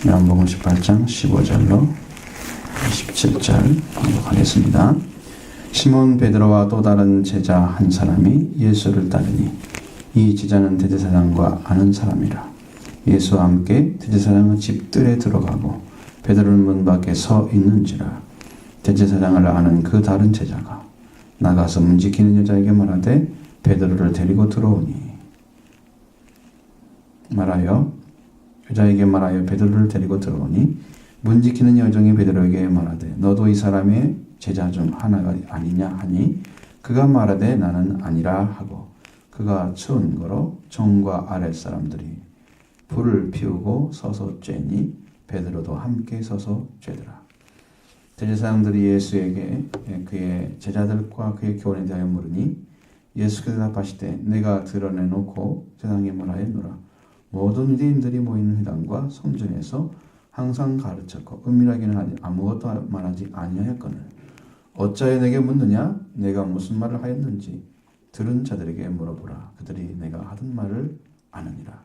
요한복음 18장 15절로 27절 반복하겠습니다. 시몬 베드로와 또 다른 제자 한 사람이 예수를 따르니 이 제자는 대제사장과 아는 사람이라. 예수와 함께 대제사장의 집들에 들어가고 베드로는 문 밖에 서 있는지라. 대제사장을 아는 그 다른 제자가 나가서 문 지키는 여자에게 말하되 베드로를 데리고 들어오니 여자에게 말하여 베드로를 데리고 들어오니 문 지키는 여종이 베드로에게 말하되 너도 이 사람의 제자 중 하나가 아니냐 하니 그가 말하되 나는 아니라 하고 그가 추운 거로 정과 아랫 사람들이 불을 피우고 서서 쬐니 베드로도 함께 서서 쬐더라. 대제사장들이 예수에게 그의 제자들과 그의 교훈에 대하여 물으니 예수께서 대답하시되 내가 드러내놓고 세상에 말하였노라. 모든 유대인들이 모이는 회당과 성전에서 항상 가르쳤고 은밀하게는 아무것도 말하지 아니하였거늘 어찌하여 내게 묻느냐? 내가 무슨 말을 하였는지 들은 자들에게 물어보라. 그들이 내가 하던 말을 아느니라.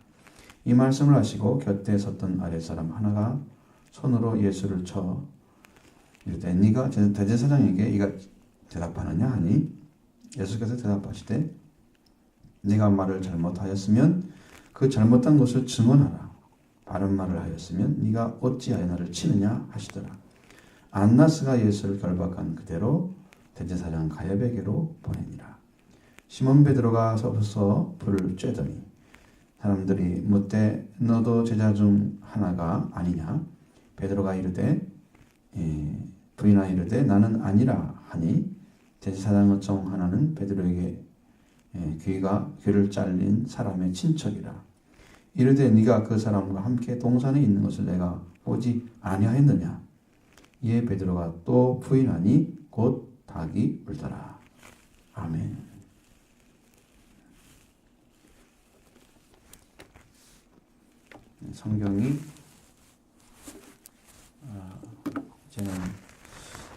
이 말씀을 하시고 곁에 섰던 아랫사람 하나가 손으로 예수를 쳐 이르되 네가 대제사장에게 이가 대답하느냐 하니 예수께서 대답하시되 네가 말을 잘못하였으면 그 잘못한 것을 증언하라. 바른 말을 하였으면 네가 어찌하여 나를 치느냐 하시더라. 안나스가 예수를 결박한 그대로 대제사장 가야베게로 보내니라. 시몬 베드로가 서서 불을 쬐더니 사람들이 묻되 너도 제자 중 하나가 아니냐? 베드로가 부인하여 이르되 나는 아니라 하니 대제사장의 종 하나는 베드로에게 귀를 잘린 사람의 친척이라. 이르되 네가 그 사람과 함께 동산에 있는 것을 내가 보지 아니하였느냐? 이에 베드로가 또 부인하니 곧 닭이 울더라. 아멘. 성경이 이제는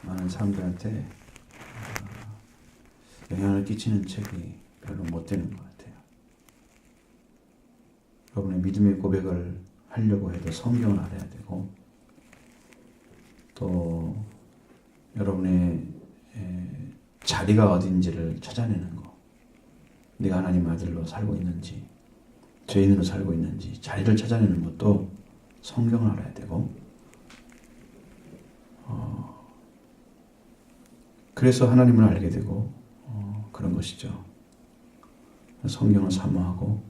많은 사람들한테 영향을 끼치는 책이 별로 못 되는 것 같아요. 여러분의 믿음의 고백을 하려고 해도 성경을 알아야 되고 또 여러분의 자리가 어딘지를 찾아내는 거, 내가 하나님 아들로 살고 있는지 죄인으로 살고 있는지 자리를 찾아내는 것도 성경을 알아야 되고 그래서 하나님을 알게 되고 그런 것이죠. 성경을 사모하고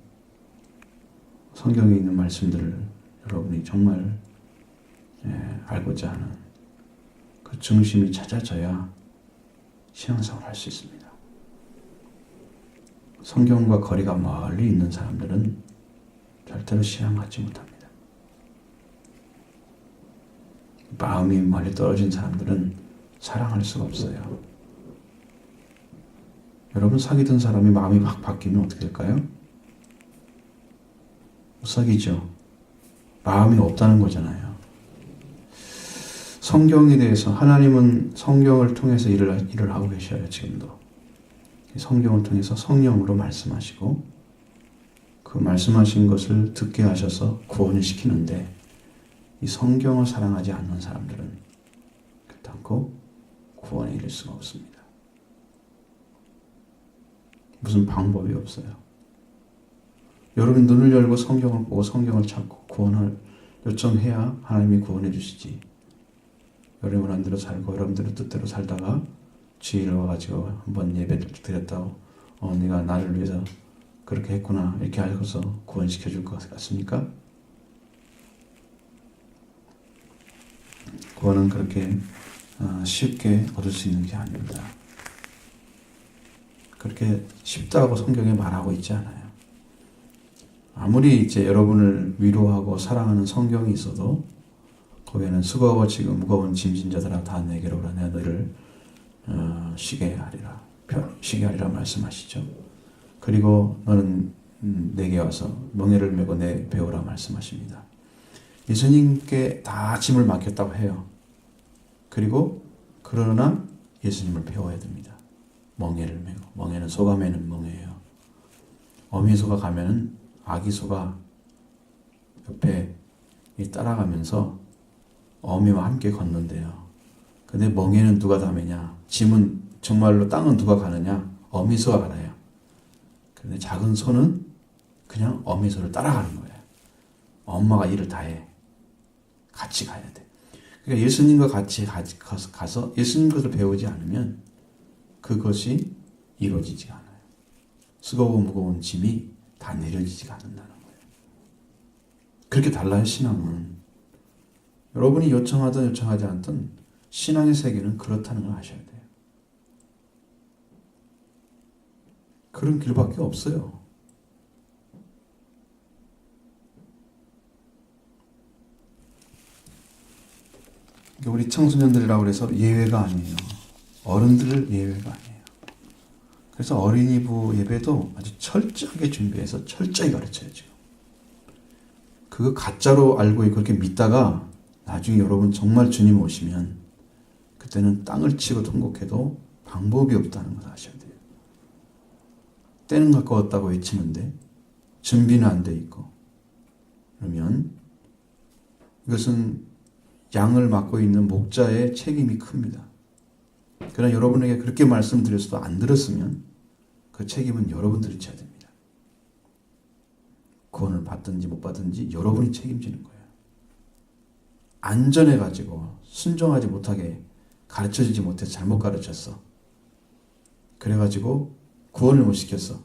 성경에 있는 말씀들을 여러분이 정말 알고자 하는 그 중심이 찾아져야 신앙생활을 할 수 있습니다. 성경과 거리가 멀리 있는 사람들은 절대로 신앙을 갖지 못합니다. 마음이 멀리 떨어진 사람들은 사랑할 수가 없어요. 여러분 사귀던 사람이 마음이 확 바뀌면 어떻게 될까요? 못 사귀죠. 마음이 없다는 거잖아요. 성경에 대해서 하나님은 성경을 통해서 일을 하고 계셔요. 지금도. 성경을 통해서 성령으로 말씀하시고 그 말씀하신 것을 듣게 하셔서 구원을 시키는데 이 성경을 사랑하지 않는 사람들은 결단코 구원에 이를 수가 없습니다. 무슨 방법이 없어요. 여러분 눈을 열고 성경을 보고 성경을 찾고 구원을 요청해야 하나님이 구원해 주시지. 여러분 원한대로 살고 여러분들의 뜻대로 살다가 주일에 와가지고 한번 예배를 드렸다고 네가 나를 위해서 그렇게 했구나 이렇게 하고서 구원시켜 줄 것 같습니까? 구원은 그렇게 쉽게 얻을 수 있는 게 아닙니다. 그렇게 쉽다고 성경에 말하고 있지 않아요. 아무리 이제 여러분을 위로하고 사랑하는 성경이 있어도 거기에는 수고하고 지금 무거운 짐진 자들아 다 내게로 오라 내가 너희를 쉬게 하리라 말씀하시죠. 그리고 너는 내게 와서 멍에를 메고 내 배우라 말씀하십니다. 예수님께 다 짐을 맡겼다고 해요. 그리고 그러나 예수님을 배워야 됩니다. 멍에를 메고 멍에는 소가 매는 멍에예요. 어미 소가 가면은 아기 소가 옆에 따라가면서 어미와 함께 걷는데요. 근데 멍에는 누가 다매냐? 짐은 정말로 땅은 누가 가느냐? 어미소가 가나요. 그런데 작은 소는 그냥 어미소를 따라가는 거예요. 엄마가 일을 다 해. 같이 가야 돼. 그러니까 예수님과 같이 가서 예수님 것을 배우지 않으면 그것이 이루어지지가 않아요. 수고하고 무거운 짐이 다 내려지지가 않는다는 거예요. 그렇게 달라요, 신앙은. 여러분이 요청하든 요청하지 않든 신앙의 세계는 그렇다는 걸 아셔야 돼요. 그런 길밖에 없어요. 우리 청소년들이라고 해서 예외가 아니에요. 어른들 예외가 아니에요. 그래서 어린이부 예배도 아주 철저하게 준비해서 철저히 가르쳐야죠. 그거 가짜로 알고 그렇게 믿다가 나중에 여러분 정말 주님 오시면 그때는 땅을 치고 통곡해도 방법이 없다는 것을 아셔야 돼요. 때는 가까웠다고 외치는데 준비는 안 돼 있고 그러면 이것은 양을 맡고 있는 목자의 책임이 큽니다. 그러나 여러분에게 그렇게 말씀드렸어도 안 들었으면 그 책임은 여러분들이 져야 됩니다. 구원을 받든지 못 받든지 여러분이 책임지는 거예요. 안전해가지고 순종하지 못하게 가르쳐주지 못해서 잘못 가르쳤어. 그래가지고 구원을 못 시켰어.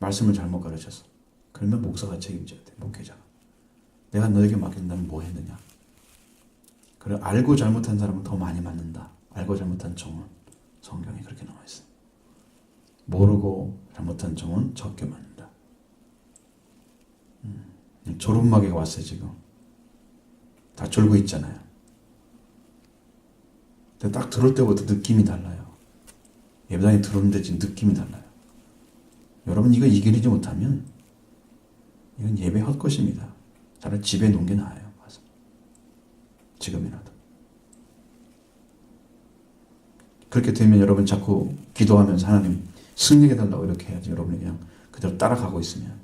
말씀을 잘못 가르쳤어. 그러면 목사가 책임져야 돼. 목회자가. 내가 너에게 맡긴다면 뭐 했느냐. 그래 알고 잘못한 사람은 더 많이 맞는다. 알고 잘못한 종은 성경에 그렇게 나와 있어요. 모르고 잘못한 종은 적게 맞는다. 졸음마개가 왔어요 지금. 다 졸고 있잖아요. 근데 딱 들어올 때부터 느낌이 달라요. 예배당에 들어오는데 지금 느낌이 달라요. 여러분 이거 이겨내지 못하면 이건 예배 헛것입니다. 차라리 집에 놓은 게 나아요. 가서. 지금이라도. 그렇게 되면 여러분 자꾸 기도하면서 하나님 승리해 달라고 이렇게 해야지. 여러분이 그냥 그대로 따라가고 있으면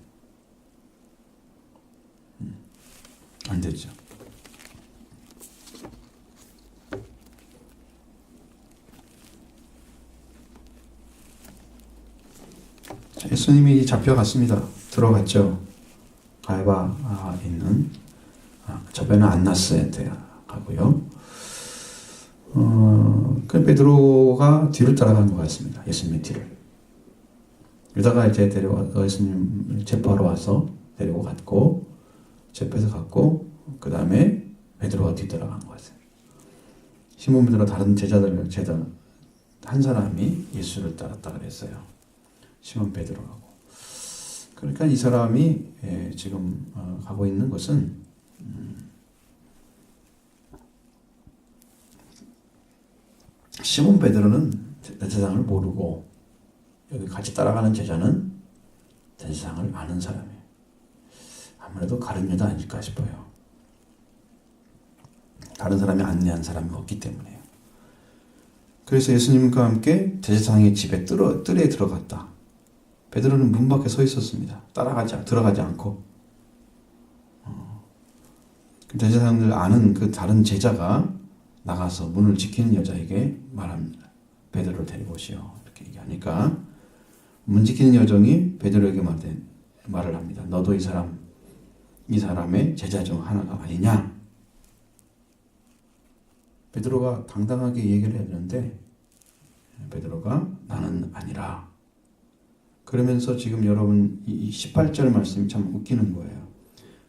안 되죠. 자, 예수님이 잡혀갔습니다. 들어갔죠. 가야바 있는 저배는 안나스한테 가고요. 그 베드로가 뒤를 따라간 것 같습니다. 예수님의 뒤를. 유다가 이제 예수님 체포하러 와서 데리고 갔고, 체포해서 갔고, 그 다음에 베드로가 뒤따라간 것 같아요. 시몬 베드로 다른 한 사람이 예수를 따랐다 그랬어요. 시몬 베드로하고. 그러니까 이 사람이 지금 가고 있는 것은 시몬 베드로는 대제사장을 모르고 여기 같이 따라가는 제자는 대제사장을 아는 사람이에요. 아무래도 가룟 유다 아닐까 싶어요. 다른 사람이 안내한 사람이 없기 때문에요. 그래서 예수님과 함께 대제사장의 집에 뜰에 들어갔다. 베드로는 문 밖에 서 있었습니다. 들어가지 않고. 대제사장들 아는 그 다른 제자가 나가서 문을 지키는 여자에게 말합니다. 베드로를 데리고 오시오. 이렇게 얘기하니까 문 지키는 여정이 베드로에게 말을 합니다. 너도 이 사람의 제자 중 하나가 아니냐? 베드로가 당당하게 얘기를 해야 되는데 베드로가 나는 아니라. 그러면서 지금 여러분 이 18절 말씀이 참 웃기는 거예요.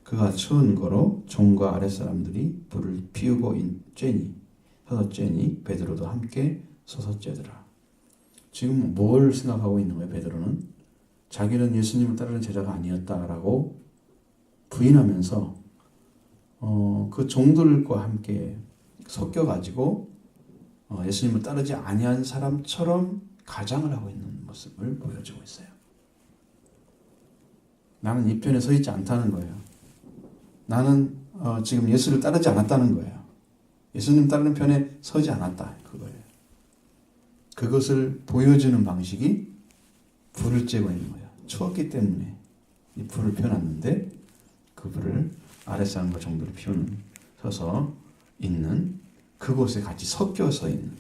그가 추운 거로 종과 아랫사람들이 불을 피우고 서서 쬐니 베드로도 함께 서서 쬐더라. 지금 뭘 생각하고 있는 거예요? 베드로는 자기는 예수님을 따르는 제자가 아니었다라고 부인하면서 그 종들과 함께 섞여가지고 예수님을 따르지 아니한 사람처럼 가장을 하고 있는 모습을 보여주고 있어요. 나는 이 편에 서 있지 않다는 거예요. 나는 지금 예수를 따르지 않았다는 거예요. 예수님 따르는 편에 서지 않았다. 그거예요. 그것을 보여주는 방식이 불을 쬐고 있는 거예요. 추웠기 때문에 이 불을 펴놨는데 그 불을 아랫사람과 정도로 서서 있는 그곳에 같이 섞여서 있는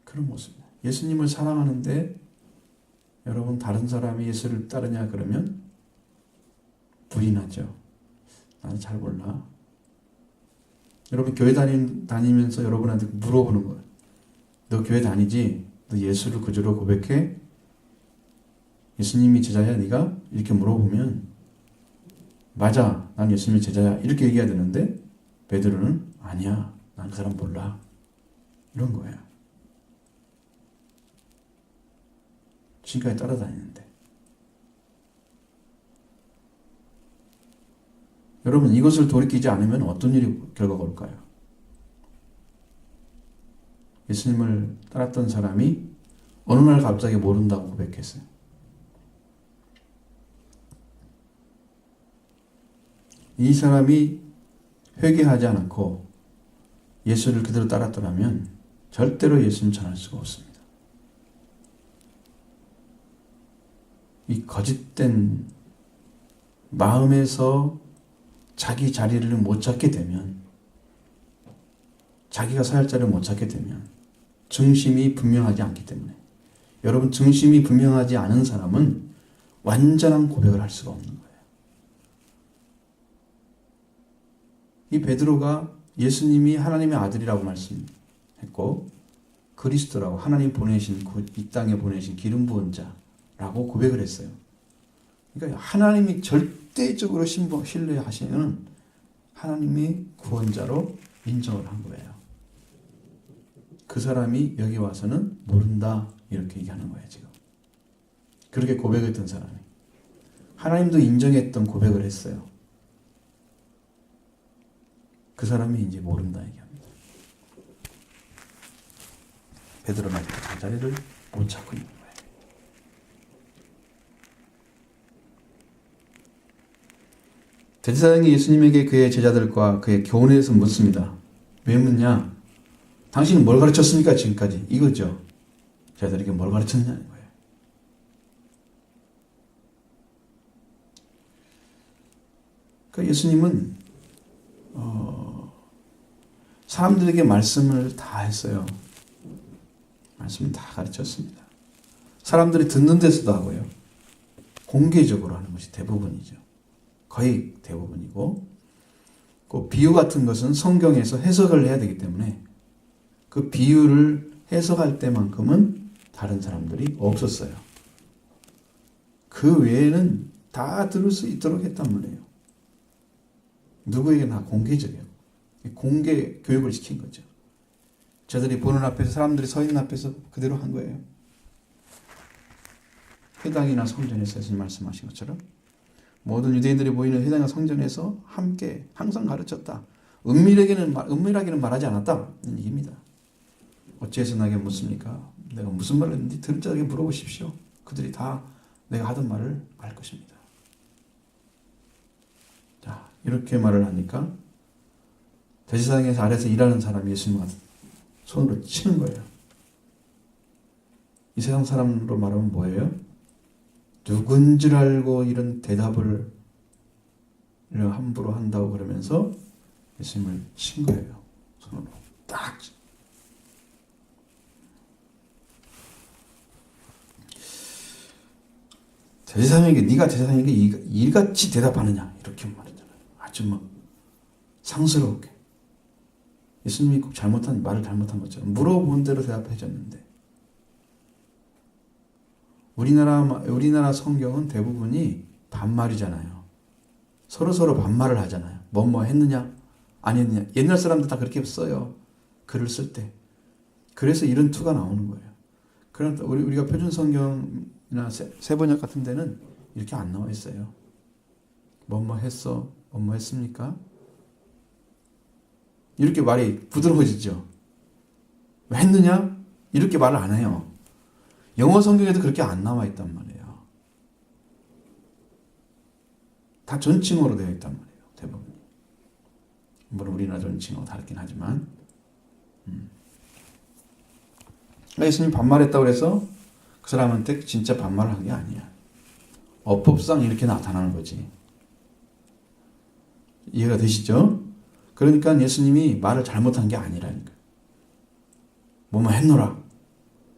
그런 모습입니다. 예수님을 사랑하는데 여러분 다른 사람이 예수를 따르냐 그러면 부인하죠. 나는 잘 몰라. 여러분 교회 다니면서 여러분한테 물어보는 거예요. 너 교회 다니지? 너 예수를 구주로 고백해? 예수님이 제자야 네가? 이렇게 물어보면 맞아, 난 예수님의 제자야 이렇게 얘기해야 되는데 베드로는 아니야, 난 그 사람 몰라 이런 거예요. 지금까지 따라다니는데 여러분 이것을 돌이키지 않으면 어떤 일이 결과가 올까요? 예수님을 따랐던 사람이 어느 날 갑자기 모른다고 고백했어요. 이 사람이 회개하지 않고 예수를 그대로 따랐더라면 절대로 예수님 전할 수가 없습니다. 이 거짓된 마음에서 자기 자리를 못 찾게 되면, 자기가 살 자리를 못 찾게 되면 중심이 분명하지 않기 때문에, 여러분 중심이 분명하지 않은 사람은 완전한 고백을 할 수가 없는 거예요. 이 베드로가 예수님이 하나님의 아들이라고 말씀했고 그리스도라고 하나님 보내신 이 땅에 보내신 기름 부은 자라고 고백을 했어요. 그러니까 하나님이 절대적으로 신뢰하시는 하나님의 구원자로 인정을 한 거예요. 그 사람이 여기 와서는 모른다 이렇게 얘기하는 거예요. 지금 그렇게 고백했던 사람이 하나님도 인정했던 고백을 했어요. 그 사람이 이제 모른다 얘기합니다. 베드로는 아직도 자리를 못 찾고 있는 거예요. 대제사장이 예수님에게 그의 제자들과 그의 교훈에 대해서 묻습니다. 왜 묻냐? 당신은 뭘 가르쳤습니까? 지금까지 이거죠. 제자들에게 뭘 가르쳤냐는 거예요. 그러니까 예수님은 사람들에게 말씀을 다 했어요. 말씀을 다 가르쳤습니다. 사람들이 듣는 데서도 하고요. 공개적으로 하는 것이 대부분이죠. 거의 대부분이고, 그 비유 같은 것은 성경에서 해석을 해야 되기 때문에 그 비유를 해석할 때만큼은 다른 사람들이 없었어요. 그 외에는 다 들을 수 있도록 했단 말이에요. 누구에게나 공개적이에요. 공개 교육을 시킨 거죠. 저들이 보는 앞에서, 사람들이 서 있는 앞에서 그대로 한 거예요. 회당이나 성전에서 예수님 말씀하신 것처럼 모든 유대인들이 모이는 회당이나 성전에서 함께 항상 가르쳤다. 은밀하게는 말하지 않았다. 는 얘기입니다. 어찌해서 나에게 묻습니까? 내가 무슨 말을 했는지 들은 자에게 물어보십시오. 그들이 다 내가 하던 말을 알 것입니다. 자, 이렇게 말을 하니까 대제사장에서 아래서 일하는 사람이 예수님을 손으로 치는 거예요. 이 세상 사람으로 말하면 뭐예요? 누군 줄 알고 이런 대답을 함부로 한다고 그러면서 예수님을 친 거예요. 손으로 딱. 대제사장에게 네가 대제사장에게 이같이 대답하느냐 이렇게 말했잖아요. 아주 막 상스럽게. 예수님이 꼭 말을 잘못한 것처럼 물어본 대로 대답해 줬는데, 우리나라 성경은 대부분이 반말이잖아요. 서로 반말을 하잖아요. 뭐 했느냐 안 했느냐. 옛날 사람들 다 그렇게 써요. 글을 쓸 때. 그래서 이런 투가 나오는 거예요. 그러나 우리가 표준 성경이나 세번역 같은 데는 이렇게 안 나와 있어요. 뭐 했어? 뭐 했습니까? 이렇게 말이 부드러워지죠. 왜 했느냐? 이렇게 말을 안 해요. 영어 성경에도 그렇게 안 나와 있단 말이에요. 다 존칭어로 되어 있단 말이에요. 대부분. 물론 우리나라 존칭어 다르긴 하지만. 예수님 반말했다고 해서 그 사람한테 진짜 반말을 한 게 아니야. 어법상 이렇게 나타나는 거지. 이해가 되시죠? 그러니까 예수님이 말을 잘못한 게 아니라니까. 뭐뭐 했노라,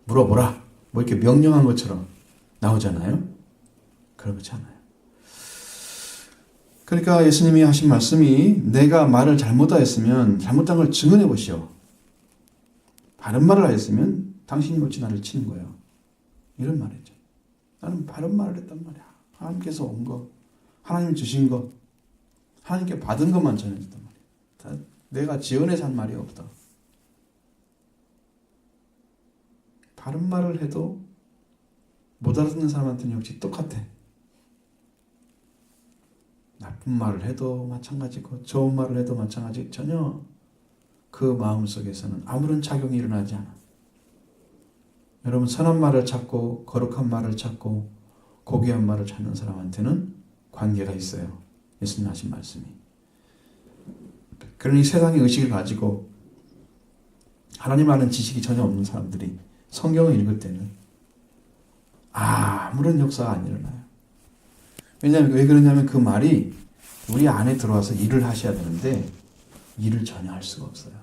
물어보라, 뭐 이렇게 명령한 것처럼 나오잖아요. 그렇지 않아요. 그러니까 예수님이 하신 말씀이 내가 말을 잘못하였으면 잘못한 걸 증언해 보시오. 바른 말을 하였으면 당신이 어찌 나를 치는 거예요. 이런 말이죠. 나는 바른 말을 했단 말이야. 하나님께서 온 거, 하나님이 주신 거, 하나님께 받은 것만 전해줬단 말이야. 내가 지어내서 한 말이 없다. 바른 말을 해도 못 알아듣는 사람한테는 역시 똑같아. 나쁜 말을 해도 마찬가지고 좋은 말을 해도 마찬가지. 전혀 그 마음속에서는 아무런 작용이 일어나지 않아. 여러분, 선한 말을 찾고 거룩한 말을 찾고 고귀한 말을 찾는 사람한테는 관계가 있어요. 예수님 하신 말씀이. 그러니 세상의 의식을 가지고 하나님 아는 지식이 전혀 없는 사람들이 성경을 읽을 때는 아무런 역사가 안 일어나요. 왜냐하면 왜 그러냐면 그 말이 우리 안에 들어와서 일을 하셔야 되는데 일을 전혀 할 수가 없어요.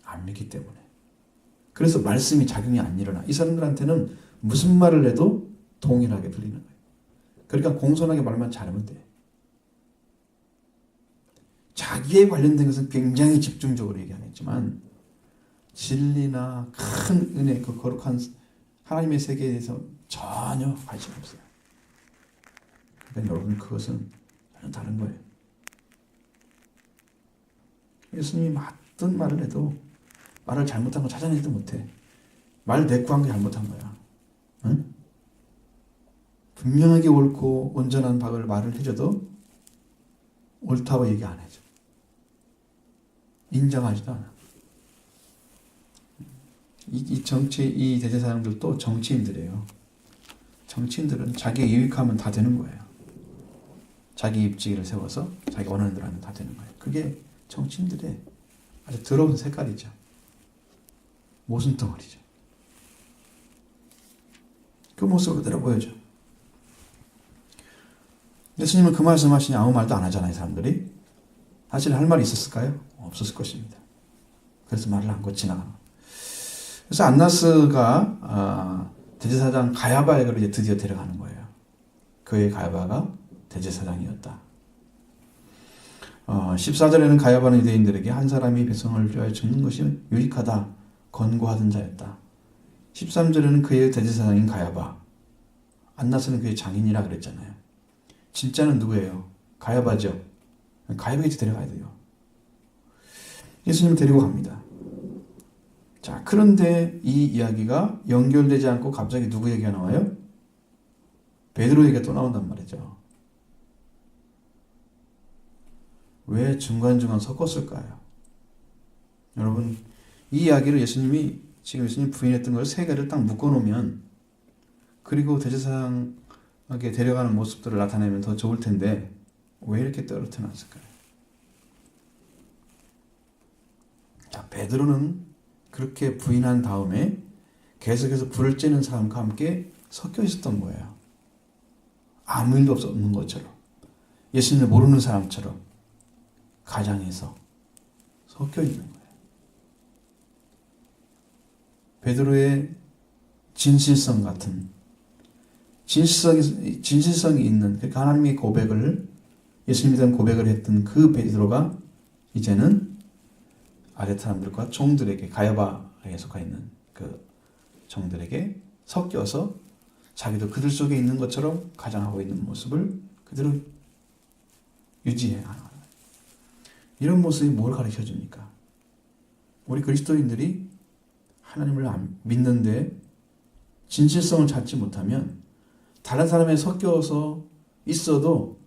안 믿기 때문에. 그래서 말씀이 작용이 안 일어나. 이 사람들한테는 무슨 말을 해도 동일하게 들리는 거예요. 그러니까 공손하게 말만 잘하면 돼. 자기에 관련된 것은 굉장히 집중적으로 얘기하겠지만 진리나 큰 은혜, 그 거룩한 하나님의 세계에 대해서 전혀 관심 없어요. 그러니까 여러분, 그것은 전혀 다른 거예요. 예수님이 어떤 말을 해도 말을 잘못한 거 찾아내지도 못해. 말 대꾸한 게 잘못한 거야. 응? 분명하게 옳고 온전한 박을 말을 해줘도 옳다고 얘기 안 해줘. 인정하지도 않아. 이 대제사장들도 정치인들이에요. 정치인들은 자기 유익하면 다 되는 거예요. 자기 입지를 세워서 자기 원하는 대로 하면 다 되는 거예요. 그게 정치인들의 아주 더러운 색깔이죠. 모순덩어리죠. 그 모습을 그대로 보여줘. 예수님은 그 말씀하시니 아무 말도 안 하잖아요, 사람들이. 사실 할 말이 있었을까요? 없었을 것입니다. 그래서 말을 안 걷고 지나가는 거예요. 그래서 안나스가 대제사장 가야바에게로 이제 드디어 데려가는 거예요. 그의 가야바가 대제사장이었다. 14절에는 가야바는 유대인들에게 한 사람이 백성을 위하여 죽는 것이 유익하다 권고하던 자였다. 13절에는 그의 대제사장인 가야바, 안나스는 그의 장인이라 그랬잖아요. 진짜는 누구예요? 가야바죠. 가야바에게 데려가야 돼요. 예수님을 데리고 갑니다. 자, 그런데 이 이야기가 연결되지 않고 갑자기 누구 얘기가 나와요? 베드로 얘기가 또 나온단 말이죠. 왜 중간중간 섞었을까요? 여러분, 이 이야기를 예수님이 지금 예수님 부인했던 걸 세 개를 딱 묶어놓으면, 그리고 대제사장에게 데려가는 모습들을 나타내면 더 좋을 텐데 왜 이렇게 떨어뜨려 놨을까요? 자, 베드로는 그렇게 부인한 다음에 계속해서 불을 쬐는 사람과 함께 섞여 있었던 거예요. 아무 일도 없는 것처럼, 예수님을 모르는 사람처럼 가장해서 섞여 있는 거예요. 베드로의 진실성 같은, 진실성이 있는, 그러니까 하나님의 고백을, 예수님에 대한 고백을 했던 그 베드로가 이제는 아랫 사람들과 종들에게, 가야바에 속해 있는 그 종들에게 섞여서 자기도 그들 속에 있는 것처럼 가장하고 있는 모습을 그대로 유지해야 하는 거예요. 이런 모습이 뭘 가르쳐 줍니까? 우리 그리스도인들이 하나님을 믿는데 진실성을 찾지 못하면 다른 사람에 섞여서 있어도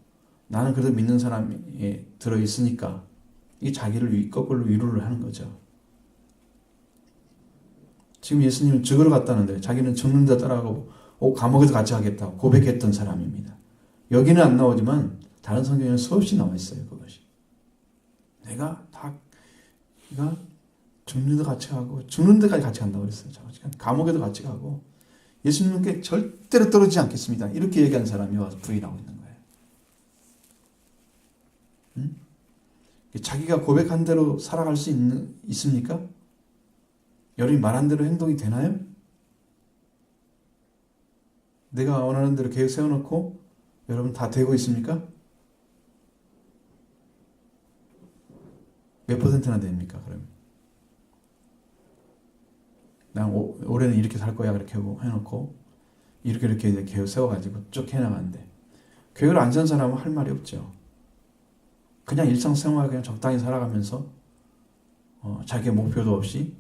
나는 그래도 믿는 사람에 들어있으니까 이 자기를 거꾸로 위로를 하는 거죠. 지금 예수님은 죽으러 갔다는데 자기는 죽는 데 따라가고 감옥에서 같이 가겠다고 고백했던 사람입니다. 여기는 안 나오지만 다른 성경에는 수없이 나와 있어요. 그것이. 내가 죽는 데 같이 가고 죽는 데까지 같이 간다고 그랬어요. 감옥에도 같이 가고 예수님께 절대로 떨어지지 않겠습니다. 이렇게 얘기한 사람이 와서 부인하고 있는 거예요. 응? 자기가 고백한 대로 살아갈 수 있습니까? 여러분이 말한 대로 행동이 되나요? 내가 원하는 대로 계획 세워놓고 여러분 다 되고 있습니까? 몇 %나 됩니까? 그러면 난 올해는 이렇게 살 거야 그렇게 해놓고 이렇게 계획 세워가지고 쭉 해나가는데 계획을 안 세운 사람은 할 말이 없죠. 그냥 일상생활 그냥 적당히 살아가면서 자기의 목표도 없이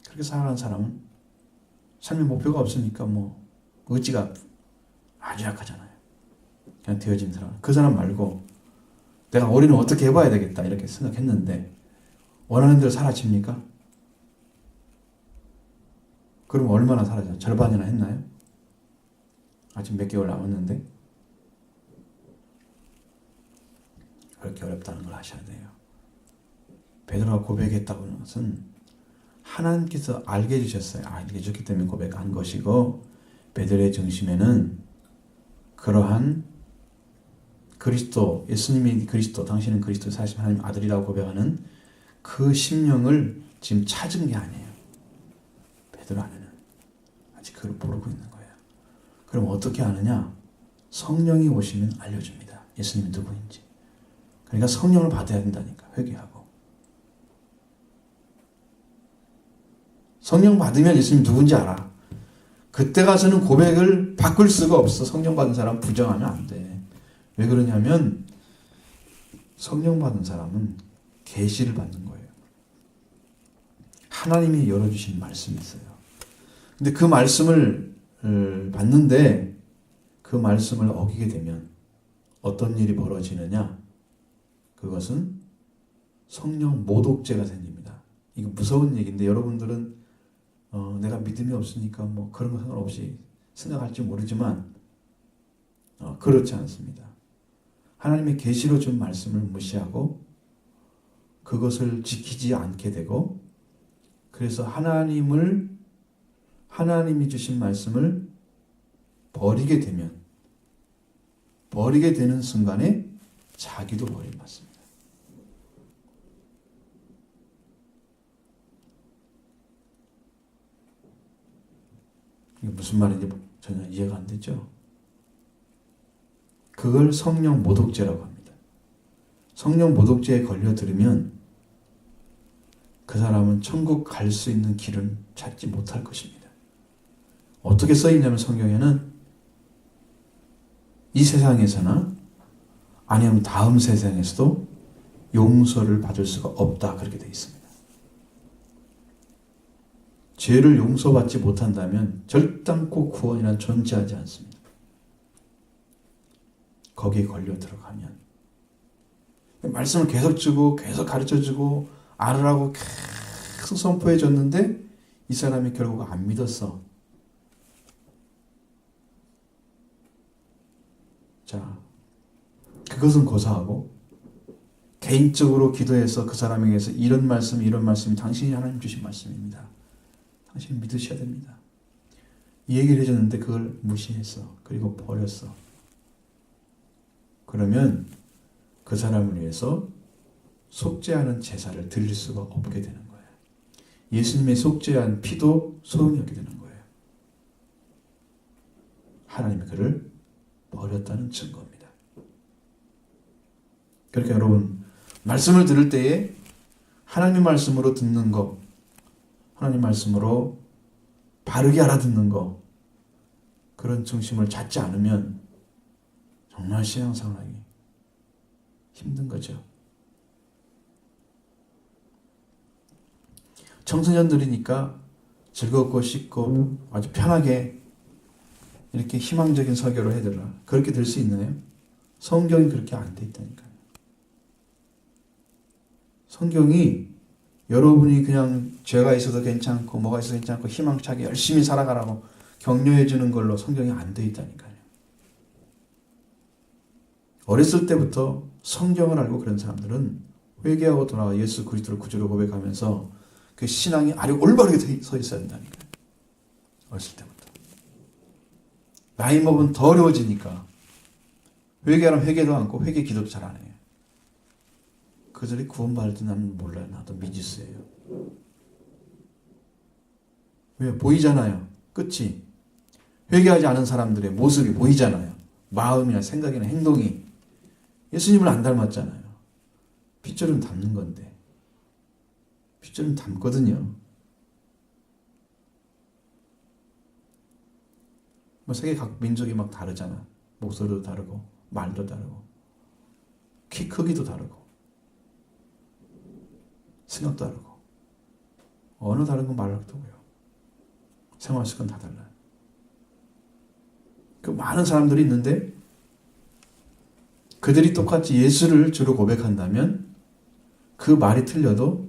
그렇게 살아가는 사람은 삶의 목표가 없으니까 뭐 의지가 아주 약하잖아요. 그냥 되어진 사람. 그 사람 말고 내가 올해는 어떻게 해봐야 되겠다 이렇게 생각했는데 원하는 대로 사라집니까? 그럼 얼마나 사라져요? 절반이나 했나요? 아직 몇 개월 남았는데 그렇게 어렵다는 걸 아셔야 돼요. 베드로가 고백했다는 것은 하나님께서 알게 해주셨어요. 알게 해주셨기 때문에 고백한 것이고 베드로의 중심에는 그러한 그리스도, 예수님이 그리스도, 당신은 그리스도 사실 하나님 아들이라고 고백하는 그 심령을 지금 찾은 게 아니에요. 베드로 안에는 아직 그걸 모르고 있는 거예요. 그럼 어떻게 아느냐? 성령이 오시면 알려줍니다. 예수님이 누구인지. 그러니까 성령을 받아야 된다니까. 회개하고. 성령 받으면 예수님 누군지 알아. 그때 가서는 고백을 바꿀 수가 없어. 성령 받은 사람 부정하면 안 돼. 왜 그러냐면 성령 받은 사람은 계시를 받는 거예요. 하나님이 열어주신 말씀이 있어요. 근데 그 말씀을 받는데 그 말씀을 어기게 되면 어떤 일이 벌어지느냐? 그것은 성령 모독죄가 생깁니다. 이거 무서운 얘기인데 여러분들은 내가 믿음이 없으니까 뭐 그런 거 상관없이 생각할지 모르지만 그렇지 않습니다. 하나님의 계시로 준 말씀을 무시하고 그것을 지키지 않게 되고 그래서 하나님이 주신 말씀을 버리게 되는 순간에 자기도 버림받습니다. 이게 무슨 말인지 전혀 이해가 안 되죠? 그걸 성령 모독죄라고 합니다. 성령 모독죄에 걸려들으면 그 사람은 천국 갈 수 있는 길은 찾지 못할 것입니다. 어떻게 써있냐면 성경에는 이 세상에서나 아니면 다음 세상에서도 용서를 받을 수가 없다 그렇게 되어 있습니다. 죄를 용서받지 못한다면 절단코 구원이란 존재하지 않습니다. 거기에 걸려 들어가면 말씀을 계속 주고 계속 가르쳐주고 알으라고 계속 선포해 줬는데 이 사람이 결국 안 믿었어. 자, 그것은 고사하고 개인적으로 기도해서 그 사람에게서 이런 말씀이 당신이 하나님 주신 말씀입니다. 당신은 믿으셔야 됩니다. 이 얘기를 해줬는데 그걸 무시했어. 그리고 버렸어. 그러면 그 사람을 위해서 속죄하는 제사를 드릴 수가 없게 되는 거예요. 예수님의 속죄한 피도 소용이 없게 되는 거예요. 하나님이 그를 버렸다는 증거입니다. 그러니까 여러분 말씀을 들을 때에 하나님 말씀으로 듣는 거, 하나님 말씀으로 바르게 알아듣는 거, 그런 중심을 찾지 않으면 정말 신앙생활하기 힘든 거죠. 청소년들이니까 즐겁고 쉽고 아주 편하게 이렇게 희망적인 설교를 해드라. 그렇게 될 수 있나요? 성경이 그렇게 안 돼 있다니까요. 성경이 여러분이 그냥 죄가 있어도 괜찮고 뭐가 있어도 괜찮고 희망차게 열심히 살아가라고 격려해 주는 걸로 성경이 안 돼 있다니까요. 어렸을 때부터 성경을 알고 그런 사람들은 회개하고 돌아와 예수 그리스도를 구주로 고백하면서 그 신앙이 아주 올바르게 서 있어야 된다니까요. 어렸을 때부터. 나이 먹으면 더 어려워지니까 회개하면 회개도 않고 회개 기도도 잘 안 해요. 그들이 구원받을지 나는 몰라요. 나도 미지수예요. 왜? 보이잖아요. 끝이. 회개하지 않은 사람들의 모습이 보이잖아요. 마음이나 생각이나 행동이 예수님을 안 닮았잖아요. 핏줄은 닮는 건데. 핏줄은 닮거든요. 뭐 세계 각 민족이 막 다르잖아. 목소리도 다르고 말도 다르고 키 크기도 다르고 생각도 다르고 어느 다른 건 말할 것도 없고요. 생활 습관 다 달라요. 그 많은 사람들이 있는데 그들이 똑같이 예수를 주로 고백한다면 그 말이 틀려도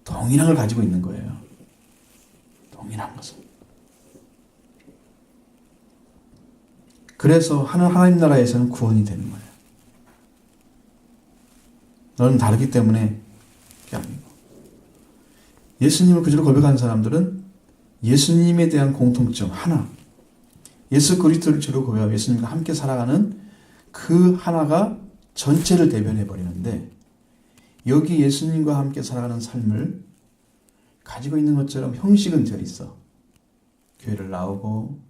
동일한 걸 가지고 있는 거예요. 동일한 것을. 그래서 하나님 나라에서는 구원이 되는 거예요. 너는 다르기 때문에 그게 아니고. 예수님을 그저로 고백하는 사람들은 예수님에 대한 공통점 하나, 예수 그리스도를 주로 고백하고 예수님과 함께 살아가는 그 하나가 전체를 대변해 버리는데, 여기 예수님과 함께 살아가는 삶을 가지고 있는 것처럼 형식은 되어 있어. 교회를 나오고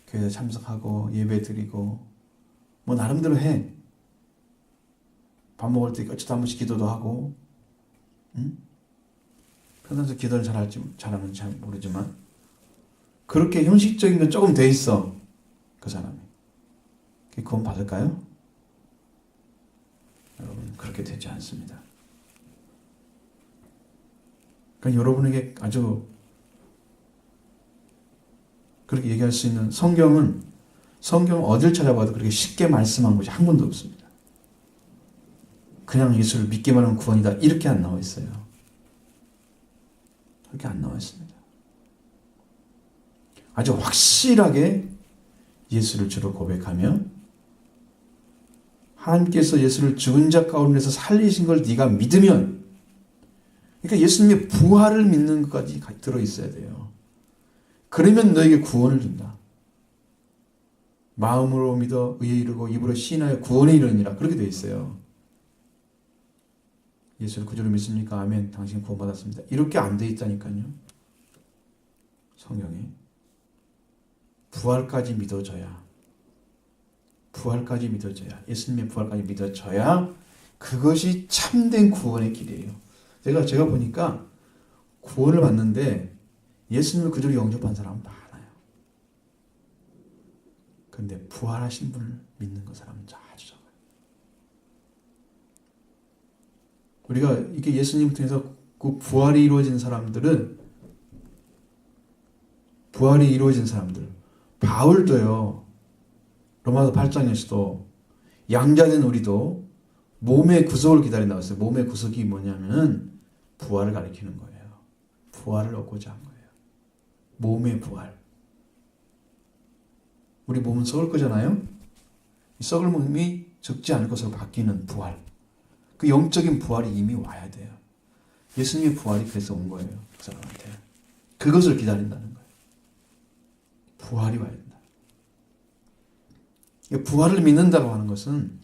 교회에 참석하고 예배 드리고 뭐 나름대로 해. 밥 먹을 때 어쩌다 한 번씩 기도도 하고, 응? 평상시 기도를 잘하는지 잘 모르지만 그렇게 형식적인 건 조금 돼 있어. 그 사람이. 구원 받을까요? 여러분, 그렇게 되지 않습니다. 그러니까 여러분에게 아주 그렇게 얘기할 수 있는 성경 어딜 찾아봐도 그렇게 쉽게 말씀한 것이 한 군도 없습니다. 그냥 예수를 믿기만 하면 구원이다 이렇게 안 나와 있어요. 그렇게 안 나와 있습니다. 아주 확실하게 예수를 주로 고백하며 하나님께서 예수를 죽은 자 가운데서 살리신 걸 네가 믿으면, 그러니까 예수님의 부활을 믿는 것까지 들어있어야 돼요. 그러면 너에게 구원을 준다. 마음으로 믿어 의에 이르고 입으로 시인하여 구원에 이르느니라. 그렇게 되어 있어요. 예수를 구주로 믿습니까? 아멘. 당신 구원받았습니다. 이렇게 안 되어 있다니까요. 성경에. 부활까지 믿어져야, 예수님의 부활까지 믿어져야 그것이 참된 구원의 길이에요. 제가 보니까 구원을 받는데 예수님을 그대로 영접한 사람은 많아요. 그런데 부활하신 분을 믿는 그 사람은 아주 적어요. 우리가 이렇게 예수님을 통해서 그 부활이 이루어진 사람들, 바울도요, 로마서 8장에서도 양자된 우리도 몸의 구속을 기다린다고 했어요. 몸의 구속이 뭐냐면은 부활을 가리키는 거예요. 부활을 얻고자 한 거예요. 몸의 부활. 우리 몸은 썩을 거잖아요. 이 썩을 몸이 적지 않을 것으로 바뀌는 부활. 그 영적인 부활이 이미 와야 돼요. 예수님의 부활이 그래서 온 거예요. 그 사람한테. 그것을 기다린다는 거예요. 부활이 와야 된다. 부활을 믿는다고 하는 것은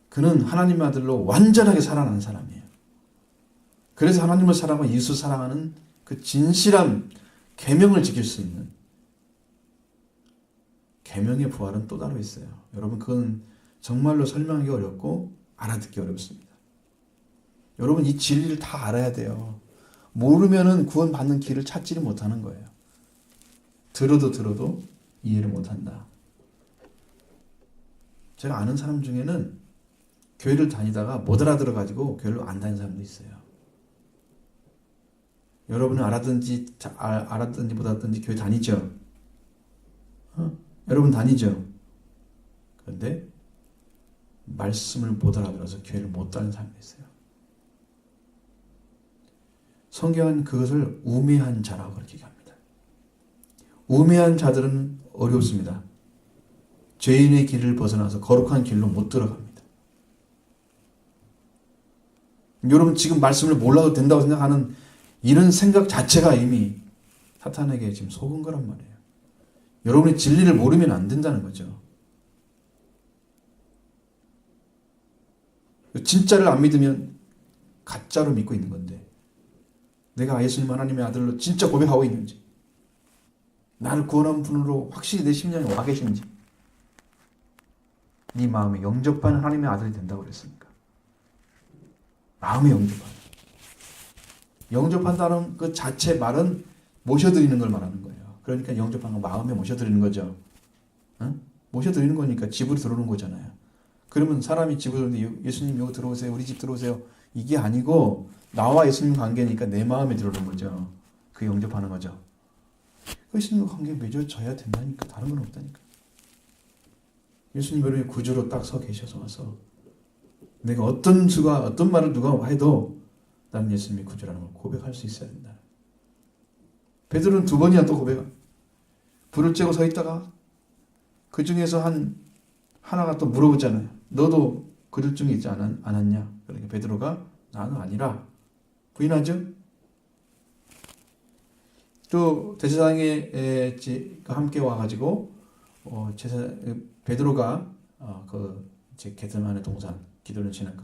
그는 하나님의 아들로 완전하게 살아난 사람이에요. 그래서 하나님을 사랑하고 예수 사랑하는 그 진실한 계명을 지킬 수 있는, 계명의 부활은 또 따로 있어요. 여러분, 그건 정말로 설명하기 어렵고 알아듣기 어렵습니다. 여러분, 이 진리를 다 알아야 돼요. 모르면은 구원받는 길을 찾지를 못하는 거예요. 들어도 이해를 못한다. 제가 아는 사람 중에는 교회를 다니다가 못 알아들어가지고 교회를 안 다니는 사람도 있어요. 여러분은 알았든지 못 알았든지 교회 다니죠? 여러분 다니죠? 그런데 말씀을 못 알아들어서 교회를 못 다니는 사람도 있어요. 성경은 그것을 우매한 자라고 그렇게 얘기합니다. 우매한 자들은 어렵습니다. 죄인의 길을 벗어나서 거룩한 길로 못 들어갑니다. 여러분, 지금 말씀을 몰라도 된다고 생각하는 이런 생각 자체가 이미 사탄에게 지금 속은 거란 말이에요. 여러분이 진리를 모르면 안 된다는 거죠. 진짜를 안 믿으면 가짜로 믿고 있는 건데, 내가 예수님 하나님의 아들로 진짜 고백하고 있는지, 나를 구원한 분으로 확실히 내 심령에 와 계신지, 네 마음에 영접하는 하나님의 아들이 된다고 그랬으니까. 마음에 영접하는. 영접한다는 그 자체 말은 모셔드리는 걸 말하는 거예요. 그러니까 영접하는 건 마음에 모셔드리는 거죠. 응? 모셔드리는 거니까 집으로 들어오는 거잖아요. 그러면 사람이 집으로 들어오는데 예수님 여기 들어오세요. 우리 집 들어오세요. 이게 아니고 나와 예수님 관계니까 내 마음에 들어오는 거죠. 그 영접하는 거죠. 예수님과 관계 맺어져야 된다니까. 다른 건 없다니까. 예수님 여러분의 구주로 딱 서 계셔서 와서 내가 어떤 말을 누가 해도 나는 예수님의 구주라는 걸 고백할 수 있어야 된다. 베드로는 2번이나 또 고백을. 불을 쬐고 서 있다가 그 중에서 하나가 또 물어보잖아요. 너도 그들 중에 있지 않았냐? 그러니까 베드로가 나는 아니라 부인하죠. 또 대제사장에 함께 와가지고 베드로가 게세마네 동산 기도를 지나까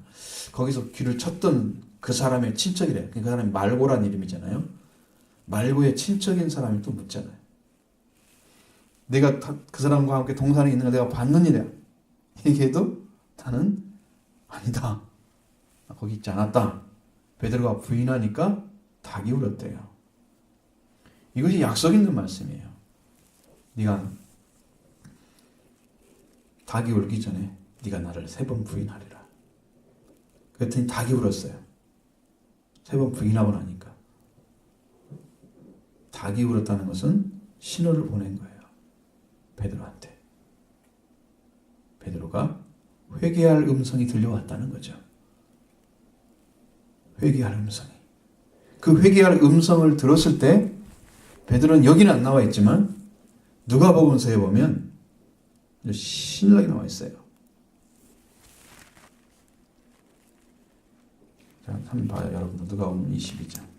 거기서 귀를 쳤던 그 사람의 친척이래. 그 사람이 말고란 이름이잖아요. 말고의 친척인 사람이 또 묻잖아요. 내가 그 사람과 함께 동산에 있는 걸 내가 봤느니라. 얘기해도 나는 아니다. 거기 있지 않았다. 베드로가 부인하니까 닭이 울었대요. 이것이 약속 있는 말씀이에요. 네가 닭이 울기 전에 네가 나를 3번 부인하리라. 그랬더니 닭이 울었어요. 3번 부인하고 나니까. 닭이 울었다는 것은 신호를 보낸 거예요. 베드로한테. 베드로가 회개할 음성이 들려왔다는 거죠. 회개할 음성이. 그 회개할 음성을 들었을 때 베드로는 여기는 안 나와 있지만 누가복음서에 보면 신랑이 나와 있어요. 자, 한번 봐요, 여러분들. 누가복음 22장.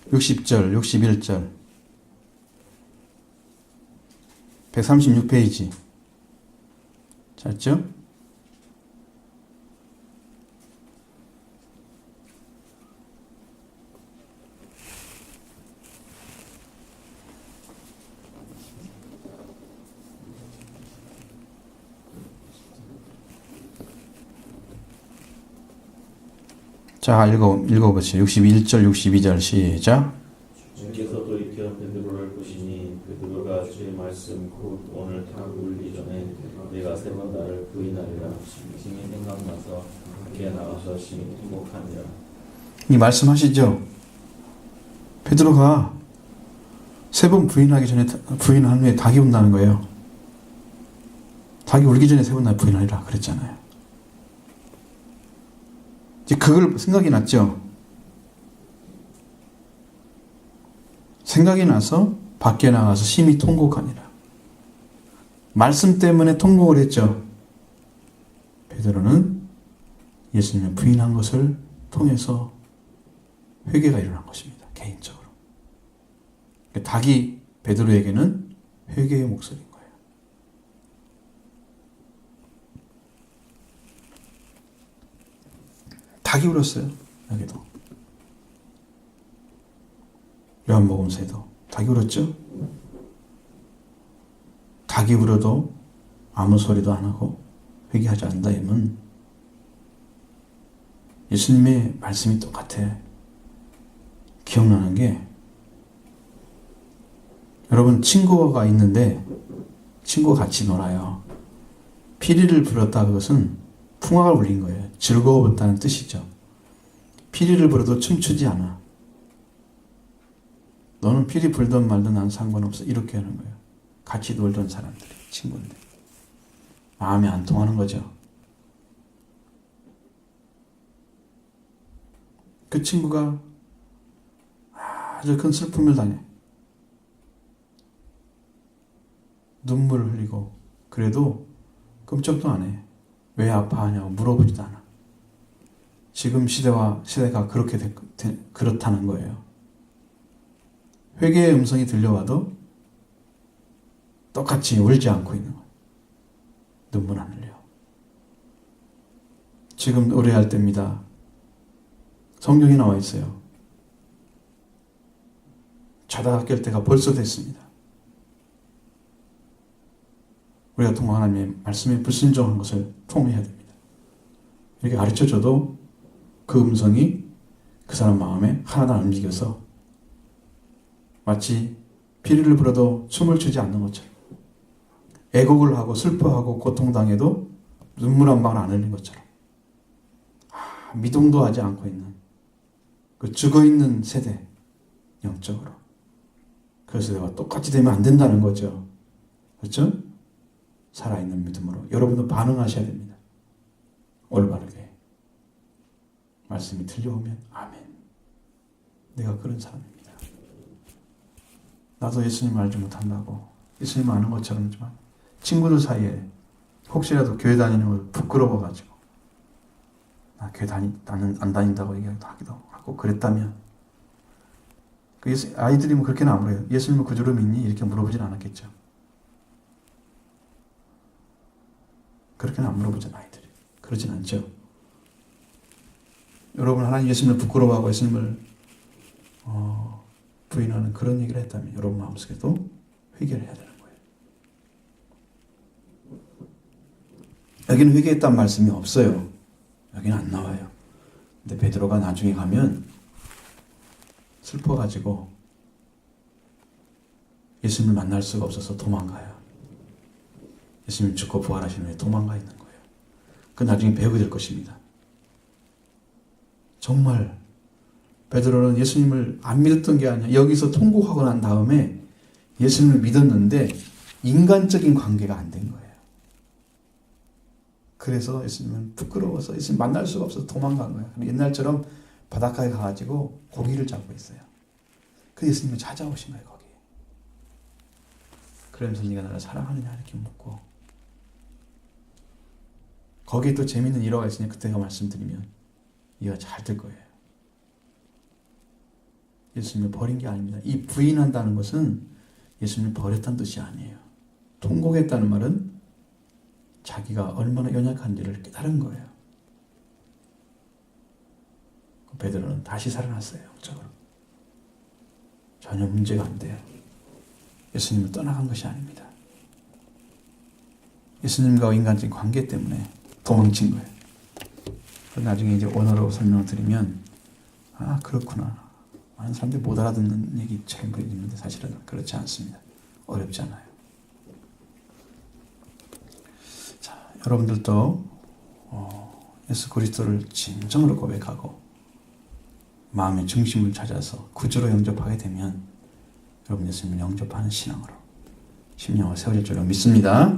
(60절) (61절) 136페이지. 찾죠? 자, 읽어보세요. 61절, 62절 시작. 주께서 돌이켜 베드로를 보시니 베드로가 주의 말씀 곧 오늘 닭 울기 전에 내가 3번 나를 부인하리라 심히 생각나서 밖에 나가서 심히 통곡하니라. 이 말씀하시죠. 베드로가 3번 부인하기 전에 부인한 후에 닭이 운다는 거예요. 닭이 울기 전에 3번 날 부인하리라 그랬잖아요. 이제 그걸 생각이 났죠. 생각이 나서 밖에 나가서 심히 통곡하니라. 말씀 때문에 통곡을 했죠. 베드로는 예수님을 부인한 것을 통해서 회개가 일어난 것입니다. 개인적으로. 닭이 베드로에게는 회개의 목소리인 거예요. 닭이 울었어요. 여기도. 요한복음서에도 닭이 울었죠. 닭이 울어도 아무 소리도 안 하고 회개하지 않는다 이면 예수님의 말씀이 똑같아. 기억나는 게, 여러분 친구가 있는데 친구가 같이 놀아요. 피리를 불었다, 그것은 풍악을 불린 거예요. 즐거웠다는 뜻이죠. 피리를 불어도 춤추지 않아. 너는 피리 불든 말든 난 상관없어. 이렇게 하는 거예요. 같이 놀던 사람들이, 친구인데. 마음이 안 통하는 거죠. 그 친구가 아주 큰 슬픔을 당해. 눈물을 흘리고 그래도 끔찍도 안 해. 왜 아파하냐고 물어보지도 않아. 지금 시대가 그렇게 그렇다는 거예요. 회개의 음성이 들려와도 똑같이 울지 않고 있는 거예요. 눈물 안 흘려. 지금 노래할 때입니다. 성경에 나와 있어요. 자다가 깰 때가 벌써 됐습니다. 우리가 통한 하나님의 말씀에 불순종한 것을 통해야 됩니다. 이렇게 가르쳐줘도 그 음성이 그 사람 마음에 하나도 안 움직여서 마치 피리를 불어도 춤을 추지 않는 것처럼 애곡을 하고 슬퍼하고 고통당해도 눈물 한 방울 안 흘린 것처럼 미동도 하지 않고 있는 그 죽어있는 세대 영적으로 그 세대와 똑같이 되면 안 된다는 거죠. 그렇죠? 살아있는 믿음으로 여러분도 반응하셔야 됩니다. 올바르게 말씀이 들려오면 아멘. 내가 그런 사람입니다. 나도 예수님 알지 못한다고 예수님 아는 것처럼지만 친구들 사이에 혹시라도 교회 다니는 걸 부끄러워가지고 나 교회 나는 안 다닌다고 얘기하기도 하고 그랬다면 아이들이 뭐 그렇게는 안 물어요. 예수님을 구주로 믿니? 이렇게 물어보진 않았겠죠. 그렇게는 안 물어보잖아요. 아이들이. 그러진 않죠. 여러분 하나님 예수님을 부끄러워하고 예수님을 부인하는 그런 얘기를 했다면 여러분 마음속에도 회개를 해야 되는 거예요. 여기는 회개했다는 말씀이 없어요. 여기는 안 나와요. 근데 베드로가 나중에 가면 슬퍼가지고 예수님을 만날 수가 없어서 도망가요. 예수님 죽고 부활하신 후에 도망가 있는 거예요. 그 나중에 배우게 될 것입니다. 정말 베드로는 예수님을 안 믿었던 게 아니야. 여기서 통곡하고 난 다음에 예수님을 믿었는데 인간적인 관계가 안 된 거예요. 그래서 예수님은 부끄러워서 예수님 만날 수가 없어서 도망간 거예요. 옛날처럼 바닷가에 가가지고 고기를 잡고 있어요. 그 예수님이 찾아오신 거예요. 거기. 그러면서 네가 나를 사랑하느냐 이렇게 묻고 거기에 또 재밌는 일화가 있으니 그때가 말씀드리면 이해가 잘 될 거예요. 예수님을 버린 게 아닙니다. 이 부인한다는 것은 예수님을 버렸다는 뜻이 아니에요. 통곡했다는 말은 자기가 얼마나 연약한지를 깨달은 거예요. 베드로는 다시 살아났어요. 영적으로. 전혀 문제가 안 돼요. 예수님을 떠나간 것이 아닙니다. 예수님과 인간적인 관계 때문에 도망친 거예요. 나중에 이제 원어로 설명을 드리면 아 그렇구나. 많은 사람들이 못 알아듣는 얘기 잘 보이는데 사실은 그렇지 않습니다. 어렵지 않아요. 자, 여러분들도 예수 그리스도를 진정으로 고백하고 마음의 중심을 찾아서 구주로 영접하게 되면 여러분 예수님을 영접하는 신앙으로 심령을 세워질 줄로 믿습니다.